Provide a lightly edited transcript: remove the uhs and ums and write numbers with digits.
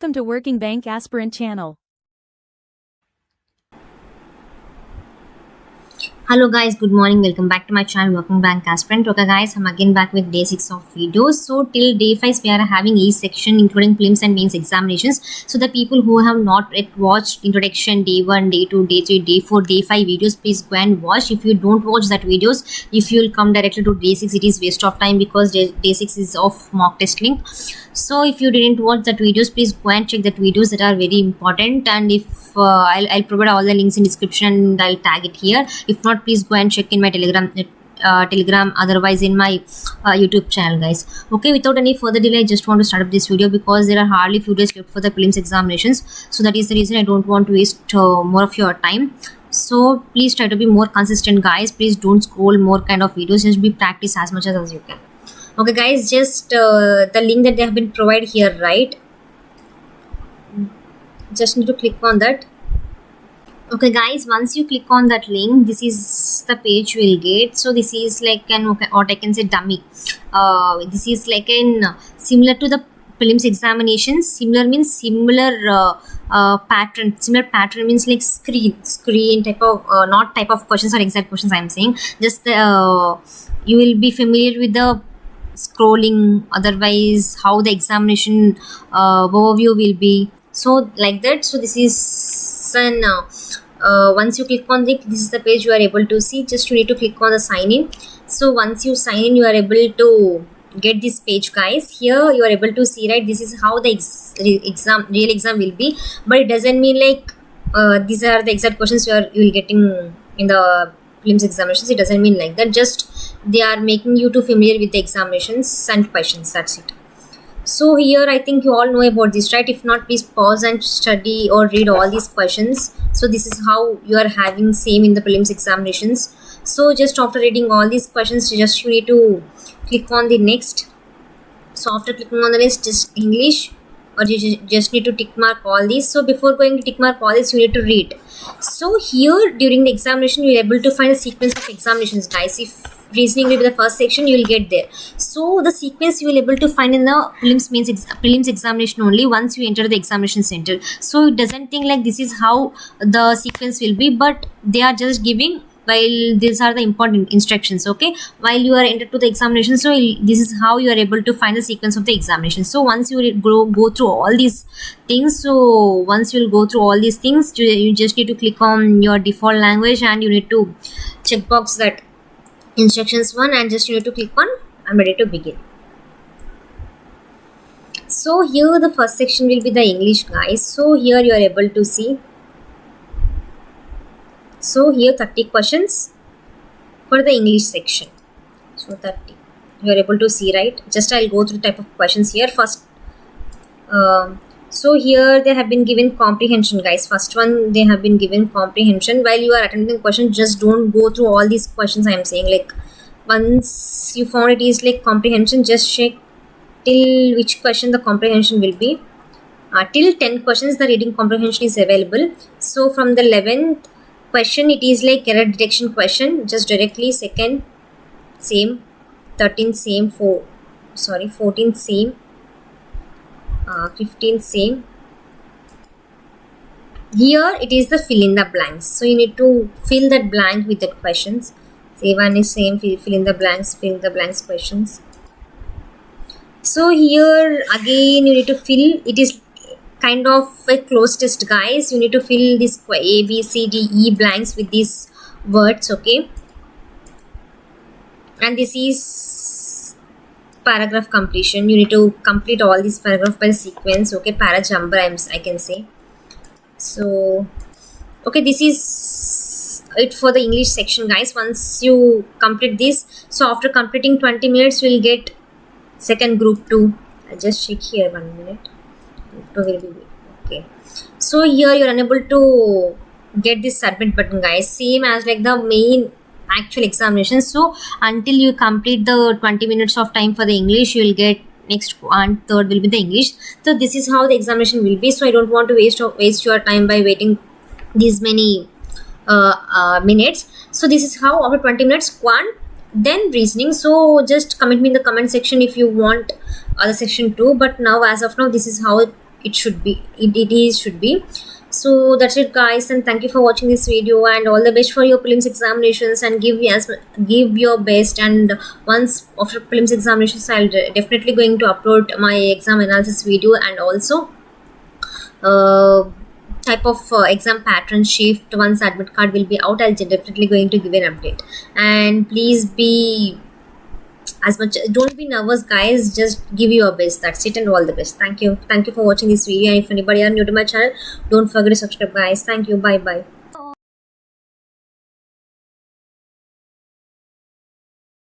Welcome to Working Bank Aspirant channel. Hello guys, good morning. Welcome back to my channel Working Bank Aspirant. Okay guys, I'm again back with day 6 of videos. So till day 5 we are having each section including prelims and mains examinations. So the people who have not yet watched introduction day 1, day 2, day 3, day 4, day 5 videos, please go and watch. If you don't watch that videos, if you will come directly to day 6, it is waste of time because day 6 is of mock test link. So if you didn't watch that videos, please go and check that videos that are very important, and if I'll provide all the links in description and I'll tag it here. If not, please go and check in my telegram, otherwise in my YouTube channel guys. Okay, without any further delay, I just want to start up this video because there are hardly few days left for the prelims examinations, so that is the reason I don't want to waste more of your time. So please try to be more consistent guys. Please don't scroll more kind of videos, just be practice as much as you can. Okay guys, just the link that they have been provided here, right? Just need to click on that. Okay guys, once you click on that link, this is the page you will get. So this is like an, what I can say, dummy. This is like an similar to the prelims examinations. Similar means similar pattern. Similar pattern means like screen type of not type of questions or exact questions I'm saying. Just you will be familiar with the scrolling, otherwise how the examination overview will be, so like that. So this is an once you click on this is the page you are able to see. Just you need to click on the sign in. So once you sign in, you are able to get this page guys. Here you are able to see, right, this is how the real exam will be, but it doesn't mean like these are the exact questions you will getting in the prelims examinations. It doesn't mean like that, just they are making you to familiar with the examinations and questions, that's it. So here I think you all know about this, right? If not, please pause and study or read all these questions. So this is how you are having same in the prelims examinations. So just after reading all these questions, just you need to click on the next. So after clicking on the next, just English, or you just need to tick mark all these. So before going to tick mark all this, you need to read. So here during the examination, you're able to find a sequence of examinations guys. If reasoning will be the first section, you will get there. So the sequence you will able to find in the prelims examination only once you enter the examination center. So it doesn't think like this is how the sequence will be, but they are just giving while these are the important instructions. Okay, while you are entered to the examination, so this is how you are able to find the sequence of the examination. So once you go through all these things, so once you will go through all these things, you just need to click on your default language and you need to check box that instructions 1 and just you need to click on I'm ready to begin. So here the first section will be the English guys. So here you are able to see, so here 30 questions for the English section. So 30 you are able to see, right? Just I'll go through type of questions here first. So here they have been given comprehension guys. First one, they have been given comprehension. While you are attending the question, just don't go through all these questions I am saying. Like once you found it is like comprehension, just check till which question the comprehension will be. Till 10 questions the reading comprehension is available. So from the 11th question, it is like error detection question, just directly. Second same, 13 same, 14 same, 15 same. Here it is the fill in the blanks, so you need to fill that blank with the questions. Say one is same, fill in the blanks questions. So here again you need to fill, it is kind of a closed test guys. You need to fill this A, B, C, D, E blanks with these words. Okay, and this is paragraph completion. You need to complete all these paragraph by sequence. Okay, para jumper I can say. So okay, this is it for the English section guys. Once you complete this, so after completing 20 minutes you will get second group 2. I'll just check here 1 minute. Group 2 will be okay. So here you're unable to get this submit button guys, same as like the main actual examination. So until you complete the 20 minutes of time for the English, you will get next and third will be the English. So this is how the examination will be. So I don't want to waste your time by waiting these many minutes. So this is how after 20 minutes quant, then reasoning. So just comment me in the comment section if you want other section too, but now as of now this is how it should be, it should be. So that's it guys, and thank you for watching this video, and all the best for your prelims examinations, and give your best. And once after prelims examinations, I'll definitely going to upload my exam analysis video, and also type of exam pattern shift. Once admit card will be out, I'll definitely going to give an update. And please be as much, don't be nervous guys, just give your best. That's it, and all the best. Thank you for watching this video, and if anybody are new to my channel, don't forget to subscribe guys. Thank you, bye bye.